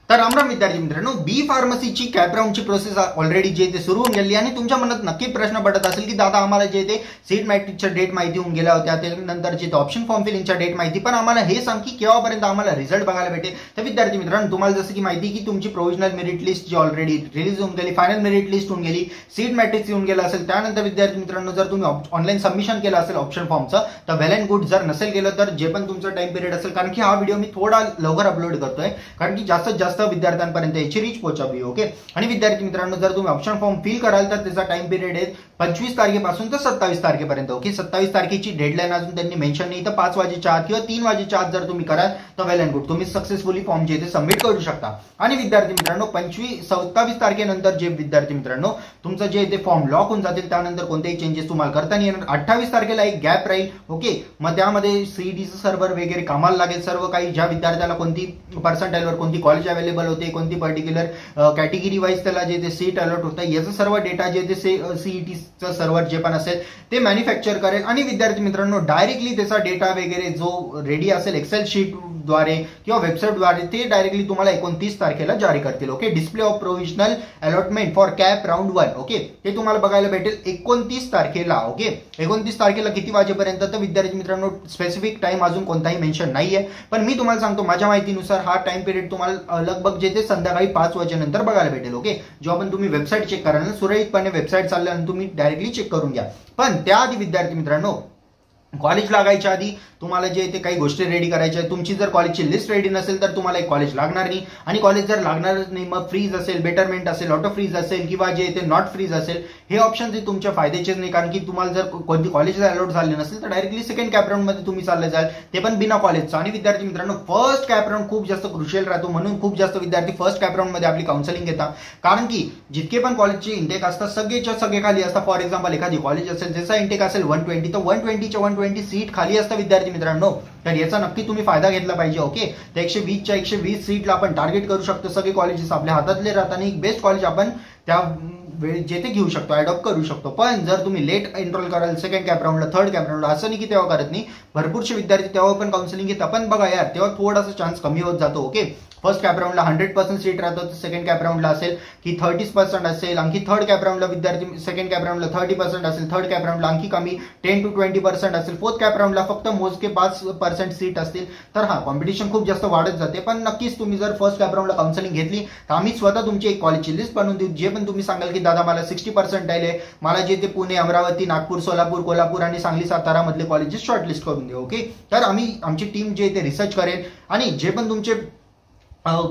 तर रामराम विद्यार्थी मित्रांनो, बी फार्मसीची कॅप राऊंडची प्रोसेस ऑलरेडी जे ते सुरू होऊन गेली आणि तुमच्या मनात नक्की प्रश्न पडत असेल की दादा आम्हाला जे ते सीट मॅट्रिकच्या डेट माहिती होऊन गेल्या होत्या, त्यानंतर जे ऑप्शन फॉर्म फिलिंगच्या डेट माहिती, पण आम्हाला हे सांग की केव्हापर्यंत आम्हाला रिझल्ट बघायला भेटेल. तर विद्यार्थी मित्रांनो, तुम्हाला जसं की माहिती की तुमची प्रोव्हिजनल मेरिट लिस्ट जी ऑलरेडी रिलीज होऊन गेली, फायनल मेरिट लिस्ट होऊन गेली, सीट मॅट्रिक्स येऊन गेला असेल, त्यानंतर विद्यार्थी मित्रांनो जर तुम्ही ऑनलाईन सबमिशन केलं असेल ऑप्शन फॉर्मचं तर वेल अँड गुड. जर नसेल केलं तर जे पण तुमचं टाइम पिरियड असेल, कारण की हा व्हिडिओ मी थोडा लवकर अपलोड करतोय कारण की जास्तीत जास्त विद्यार्थ्यांपर्यंत याची रीच पोहोचावी. ओके. आणि विद्यार्थी मित्रांनो, जर तुम्ही ऑप्शन फॉर्म फिल कराल तर त्याचा टाइम पिरियड आहे 25 तारखेपासून तर 27 तारखेपर्यंत. ओके. 27 तारखेची डेडलाईन अजून त्यांनी मेन्शन नाही, तर 5 वाजेच्या आत किंवा 3 वाजेच्या आत जर तुम्ही कराल तर वेल अँड गुड, तुम्ही सक्सेसफुली फॉर्म जे ते सबमिट करू शकता. आणि विद्यार्थी मित्रांनो, 27 तारखेनंतर जे विद्यार्थी मित्रांनो तुमचं जे ते फॉर्म लॉक होऊन जातील, त्यानंतर कोणतेही चेंजेस तुम्हाला करता नाही येणार. 28 तारखेला एक गॅप राहील. ओके. मग त्यामध्ये सीईटीचं सर्व्हर वगैरे कामाला लागेल, सर्व काही ज्या विद्यार्थ्याला कोणती पर्सेंटाईलवर कोणती कॉलेज अवेलेबल होते, कोणती पर्टिक्युलर कॅटेगरी वाईज त्याला जे ते सीट अलॉट होतं, याचं सर्व डेटा जे ते सीईटीचं सर्व्हर जे पण असेल ते मॅन्युफॅक्चर करेल. आणि विद्यार्थी मित्रांनो, डायरेक्टली त्याचा डेटा वगैरे जो रेडी असेल एक्सेल शीट द्वारे किंवा वेबसाईटद्वारे ते डायरेक्टली तुम्हाला 29 तारखेला जारी करतील. Okay. Display of provisional allotment for cap round 1. Okay. ते तुम्हाला बघायला भेटेल 29 तारखेला. ओके. 29 तारखेला किती वाजेपर्यंत, तर विद्यार्थी मित्रांनो स्पेसिफिक टाइम अजून कोणताही मेन्शन नाहीये, पण मी तुम्हाला सांगतो माझ्या माहितीनुसार हा टाइम पिरियड तुम्हाला लगभग जे ते संध्याकाळी 5 वाजेनंतर बघायला भेटेल. ओके. जेव्हा पण तुम्ही वेबसाईट चेक कराल, सुरळीतपणे वेबसाईट चालल्यानंतर तुम्ही डायरेक्टली चेक करून घ्या. पण त्याआधी विद्यार्थी मित्रांनो, कॉलेज लागायच्या आधी तुम्हाला जे ते काही गोष्टी रेडी करायच्या आहेत. तुमची जर कॉलेजची लिस्ट रेडी नसेल तर तुम्हाला एक कॉलेज लागणार नाही, आणि कॉलेज जर लागणारच नाही मग फ्रीज असेल, बेटरमेंट असेल, ऑटो फ्रीज असेल किंवा जे ते नॉट फ्रीज असेल, हे ऑप्शन ते तुमच्या फायद्याचेच नाही, कारण की तुम्हाला जर कोणती कॉलेजला अलॉट झाले नसेल तर डायरेक्टली सेकंड कॅप राऊंड मध्ये तुम्ही चालले जाल, ते पण बिना कॉलेजचं. आणि विद्यार्थी मित्रांनो, फर्स्ट कॅप राऊंड खूप जास्त क्रुशियल राहतो, म्हणून खूप जास्त विद्यार्थी फर्स्ट कॅप राऊंड मध्ये आपली काउन्सिलिंग घेतात, कारण की जितके पण कॉलेजचे इंटेक असतात सगळेच्या सगळे खाली असतात. फॉर एक्झाम्पल एखादी कॉलेज असेल ज्याचा इंटेक असेल 120, तर 120च्या 120 सीट खाली असतात विद्यार्थी मित्रांनो, तर याचा नक्की तुम्ही फायदा घेतला पाहिजे. ओके. तर 120च्या 120 सीटला आपण टार्गेट करू शकतो. सगळे कॉलेजेस आपल्या हातातले राहतात आणि बेस्ट कॉलेज आपण त्या वेळी जे ते घेऊ शकतो, अडॉप्ट करू शकतो. पण जर तुम्ही लेट एनरोल कराल सेकंड कॅप राऊंडला, थर्ड कॅप राऊंडला, असं नाही की तेव्हा करत नाही, भरपूरसे विद्यार्थी तेव्हा पण काउन्सिलिंग घेतात, पण बघा यार तेव्हा थोडासा चान्स कमी होत जातो. ओके. फर्स्ट कॅप राऊंडला 100% सीट राहतो, तर सेकंड कॅप राऊंडला असेल की 30% असेल, आणखी थर्ड कॅप राऊंडला विद्यार्थी सेकंड कॅप राऊंडला 30% असेल, थर्ड कॅप राऊंडला आणखी कमी 10 to 20% असेल, फोर्थ कॅप राऊंडला फक्त मोजके 5% सीट असतील. तर हा कॉम्पिटिशन खूप जास्त वाढत जाते. पण नक्कीच तुम्ही जर फर्स्ट कॅप राऊंडला काउन्सिलिंग घेतली तर आम्ही स्वतः तुमची एक कॉलेजची लिस्ट बनवून देऊ. जे पण तुम्ही सांगाल की दादा मला 60% आहे, मला जे ते पुणे, अमरावती, नागपूर, सोलापूर, कोल्हापूर आणि सांगली, सातारा मधले कॉलेजेस शॉर्टलिस्ट करून देऊ. ओके. तर आमची टीम जे ते रिसर्च करेल आणि जे पण तुमचे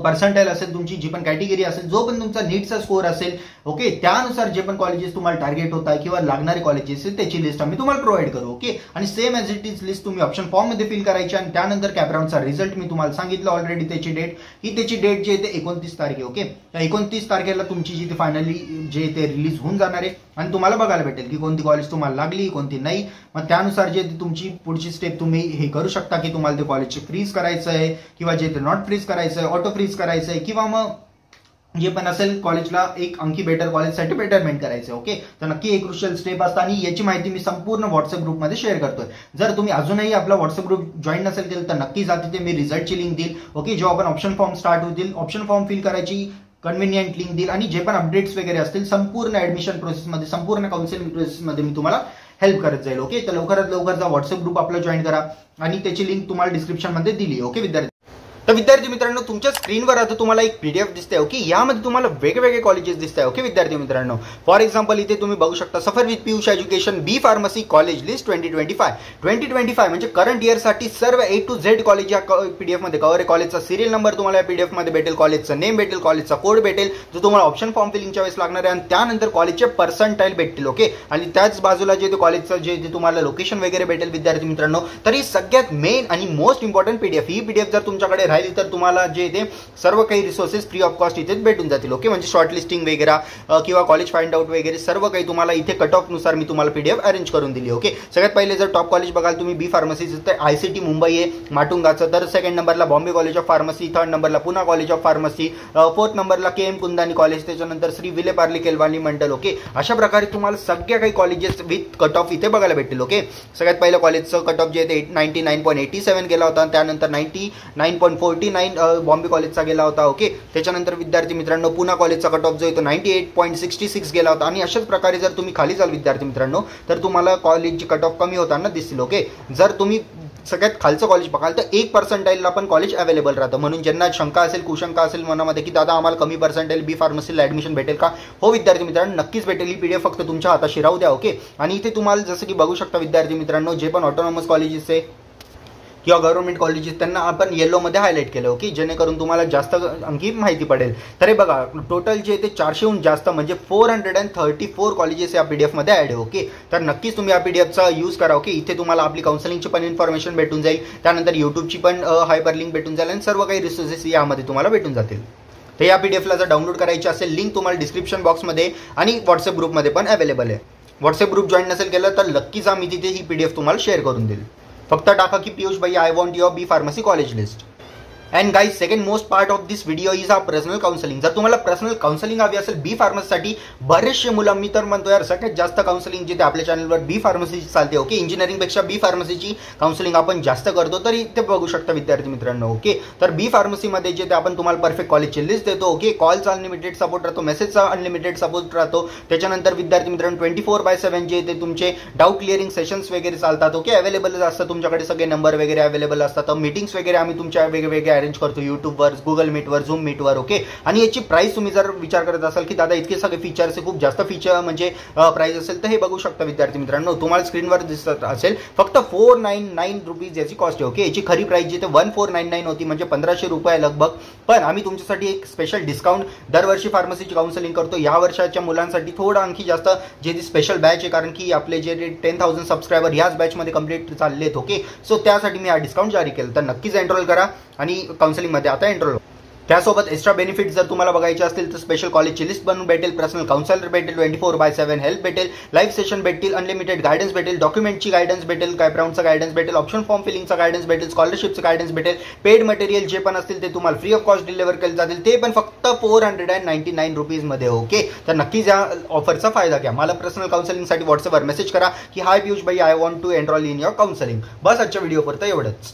पर्सेंटाईल असेल, तुमची जी पण कॅटेगरी असेल, जो पण तुमचा नीटचा स्कोर असेल, ओके, त्यानुसार जे पण कॉलेजेस तुम्हाला टार्गेट होत आहे किंवा लागणारे कॉलेजेस आहेत त्याची लिस्ट आम्ही तुम्हाला प्रोव्हाइड करू. ओके. आणि same as it is list तुम्ही ऑप्शन फॉर्म मध्ये फिल करायची, आणि त्यानंतर कॅप राऊंडचा रिझल्ट मी तुम्हाला सांगितलं ऑलरेडी त्याची डेट, ही त्याची डेट जी आहे ते 29 तारखे. ओके. 29 तारखेला तुमची जी ते फायनली जे ते रिलीज होऊन जाणार आहे आणि तुम्हाला बघायला भेटेल की कोणती कॉलेज तुम्हाला लागली, कोणती नाही. मग त्यानुसार जे तुमची पुढची स्टेप तुम्ही हे करू शकता की तुम्हाला ते कॉलेज फ्रीज करायचं आहे किंवा जे ते नॉट फ्रीज करायचं आहे, ऑटो फ्रीज करायचं आहे, किंवा मग जे पण असेल कॉलेजला एक अंकी बेटर कॉलेजसाठी बेटरमेंट करायचं. ओके. तर नक्की एक क्रुशियल स्टेप असतं आणि याची माहिती मी संपूर्ण व्हॉट्सअप ग्रुपमध्ये शेअर करतोय. जर तुम्ही अजूनही आपला व्हॉट्सअप ग्रुप जॉईन नसेल केलं तर नक्की जा, तिथे मी रिझल्टची लिंक देईल. ओके. जेव्हा आपण ऑप्शन फॉर्म स्टार्ट होतील, ऑप्शन फॉर्म फिल करायची कन्व्हिनियंट लिंक देईल, आणि जे पण अपडेट्स वगैरे असतील संपूर्ण ऍडमिशन प्रोसेसमध्ये, संपूर्ण काउन्सिलिंग प्रोसेसमध्ये मी तुम्हाला हेल्प करत जाईल. ओके. तर लवकरात लवकर जा, व्हॉट्सअप ग्रुप आपला जॉईन करा आणि त्याची लिंक तुम्हाला डिस्क्रिप्शन मध्ये दिली. ओके विद्यार्थी. तर विद्यार्थी मित्रांनो, तुमच्या स्क्रीनवर आता तुम्हाला एक पीडीएफ दिसते. ओके. यामध्ये तुम्हाला वेगवेगळे कॉलेजेस दिसत आहे. ओके विद्यार्थी मित्रांनो, फॉर एक्झाम्पल इथे तुम्ही बघू शकता सफर with Piyush education B pharmacy college list 2025 म्हणजे करंट इयरसाठी सर्व A to Z कॉलेज या पीडीएफ मध्ये कव्हर आहे. कॉलेजचा सिरियल नंबर तुम्हाला या पीडीएफ मध्ये भेटेल, कॉलेजचं नेम भेटेल, कॉलेजचा कोड भेटेल जो तुम्हाला ऑप्शन फॉर्म फिलिंगच्या वेळेस लागणार आहे, आणि त्यानंतर कॉलेजचे पर्सेंटाईल भेटतील. ओके. आणि त्याच बाजूला जे ते कॉलेजचं जे तुम्हाला लोकेशन वगैरे भेटेल विद्यार्थी मित्रांनो. तर ही सगळ्यात मेन आणि मोस्ट इम्पॉर्टंट पीडीएफ, ही पीडीएफ जर तुमच्याकडे राहिली तर तुम्हाला जे ते सर्व काही रिसोर्सेस फ्री ऑफ कॉस्ट इथेच भेटून जातील. ओके. म्हणजे शॉर्ट लिस्टिंग वगैरे किंवा कॉलेज फाइंड आउट वगैरे सर्व काही तुम्हाला इथे कट ऑफ नुसार मी तुम्हाला पीडीएफ अरेंज करून दिली. ओके. सगळ्यात पहिले जर टॉप कॉलेज बघाल तुम्ही बी फार्मसीचं, तर ICT मुंबई आहे माटुंगाचं, तर सेकंड नंबरला Bombay college of pharmacy, third नंबरला Poona college of pharmacy, fourth नंबरला KM कुंदानी कॉलेज, त्याच्यानंतर श्री विले पार्ले केलवानी मंडल. ओके. अशा प्रकारे तुम्हाला सगळ्या काही कॉलेजेस विथ कट ऑफ इथे बघायला भेटेल. ओके. सगळ्यात पहिलं कॉलेजचं कट ऑफ जे आहे ते 99.87 गेला होता, त्यानंतर 99.4 99 बॉम्बे कॉलेजचा गेला होता. ओके, त्याच्यानंतर विद्यार्थी मित्रांनो पुणा कॉलेजचा कट ऑफ जो आहे तो 98.66 गेला होता. आणि अशाच प्रकारे जर तुम्ही खाली जाल विद्यार्थी मित्रांनो तर तुम्हाला कॉलेजची कट ऑफ कमी होताना दिसतील. ओके, जर तुम्ही सगळ्यात खालचं कॉलेज बघाल तर 1 पर्सेंटाईलला पण कॉलेज अवेलेबल राहतं. म्हणून ज्यांना शंका असेल, कुशंका असेल मनामध्ये की दादा आम्हाला कमी पर्सेंटाईल बी फार्मसीला ॲडमिशन भेटेल का, हो विद्यार्थी मित्रांनो नक्कीच भेटेल. ही PDF फक्त तुमच्या हाताशी राहू द्या. ओके, आणि इथे तुम्हाला जसं की बघू शकता विद्यार्थी मित्रांनो जे पण ऑटोनॉमस कॉलेजेस आहे किंवा गव्हर्नमेंट कॉलेजेस त्यांना आपण येलोमध्ये हायलाईट केलं. ओके, जेणेकरून तुम्हाला जास्त आणखी माहिती पडेल. तर हे बघा टोटल जे ते 400हून जास्त म्हणजे 434 कॉलेजेस या PDF मध्ये ॲड आहे. ओके, तर नक्कीच तुम्ही या PDFचा यूज करा. ओके, इथे तुम्हाला आपली काउन्सिलिंगची पण इन्फॉर्मेशन भेटून जाईल, त्यानंतर यूट्यूबची पण हायपर लिंक भेटून जाईल आणि सर्व काही रिसोर्सेस यामध्ये तुम्हाला भेटून जातील. तर या PDFला जर डाउनलोड करायची असेल लिंक तुम्हाला डिस्क्रिप्शन बॉक्समध्ये आणि व्हॉट्सअप ग्रुपमध्ये पण अवेलेबल आहे. व्हॉट्सअप ग्रुप जॉईन नसेल केलं तर नक्कीच आम्ही तिथे ही PDF तुम्हाला शेअर करून देईल. फक्त टाका की पियुष भाई I want your B pharmacy college list. And guys second most part of this video is हा पर्सनल काउन्सिलिंग. जर तुम्हाला पर्सनल काउन्सिलिंग हवी असेल बी फार्मसीसाठी, बरेचसे मुलं मी तर म्हणतो यार सगळ्यात जास्त काउन्सिलिंग जिथे आपल्या चॅनलवर बी फार्मसीची चालते. ओके, इंजिनिअरिंगपेक्षा बी फार्मसीची काउन्सिलिंग आपण जास्त करतो. तरी ते बघू शकता विद्यार्थी मित्रांनो. ओके, तर बी फार्मसीमध्ये जे ते आपण तुम्हाला परफेक्ट कॉलेजची लिस्ट देतो. ओके, कॉलचा अनलिमिटेड सपोर्ट राहतो, मेसेजचा अनलिमिटेड सपोर्ट राहतो. त्याच्यानंतर विद्यार्थी मित्रांनो 24/7 जे ते तुमचे डाऊट क्लिअरिंग सेशन्स वगैरे चालतात. ओके, अवेलेबल असतात तुमच्याकडे सगळे नंबर वगैरे अवेलेबल असतात. मीटिंग्स वगैरे आम्ही तुमच्या वेगवेगळे अरेंज करतो युट्यूब वर, गुगल मीटवर, झूम मीटवर. ओके, आणि याची प्राइस तुम्ही जर विचार करत असाल की दादा इतके सगळे फीचर्स खूप जास्त फीचर म्हणजे प्राइस असेल तर हे बघू शकता विद्यार्थी मित्रांनो. तुम्हाला स्क्रीनवर दिसत असेल फक्त 499 रुपीज याची कॉस्ट आहे. ओके, याची खरी प्राइस जी 1499 होती म्हणजे 1500 रुपये लगभग. पण आम्ही तुमच्यासाठी एक स्पेशल डिस्काउंट दरवर्षी फार्मसीची काउन्सिलिंग करतो. या वर्षाच्या मुलांसाठी थोडं आणखी जास्त जे स्पेशल बॅच आहे, कारण की आपले जे 10,000 सबस्क्रायबर याच बॅचमध्ये कंप्लीट चालले आहेत. ओके, सो त्यासाठी मी हा डिस्काउंट जारी केलं. तर नक्कीच एनरोल करा आणि काउन्सिलिंगमध्ये आता एनरोल. त्यासोबत एक्स्ट्रा बेनिफिट्स जर तुम्हाला बघायचे असतील तर स्पेशल कॉलेजची लिस्ट बनवून भेटेल, पर्सनल काउन्सिलर भेटेल, 24/7 हेल्प भेटेल, लाईव्ह सेशन भेटेल, अनलिमिटेड गायडन्स भेटेल, डॉक्युमेंटची गायडन्स भेटेल, कॅपराऊंडचा गायडन्स भेटेल, ऑप्शन फॉर्म फिलिंगचा गायडन्स भेटेल, स्कॉलरशिपचं गायडन्स भेटेल, पेड मटेरियल जे पण असतील ते तुम्हाला फ्री ऑफ कॉस्ट डिलिव्हर केले जातील, ते पण फक्त 499 रुपीजमध्ये. ओके, तर नक्कीच या ऑफरचा फायदा घ्या. मला पर्सनल काउन्सिलिंगसाठी व्हॉट्सअपवर मेसेज करा की हाय पियुष भाई I want to enroll in your counselling. बस आजच्या व्हिडिओपर्यंत एवढंच.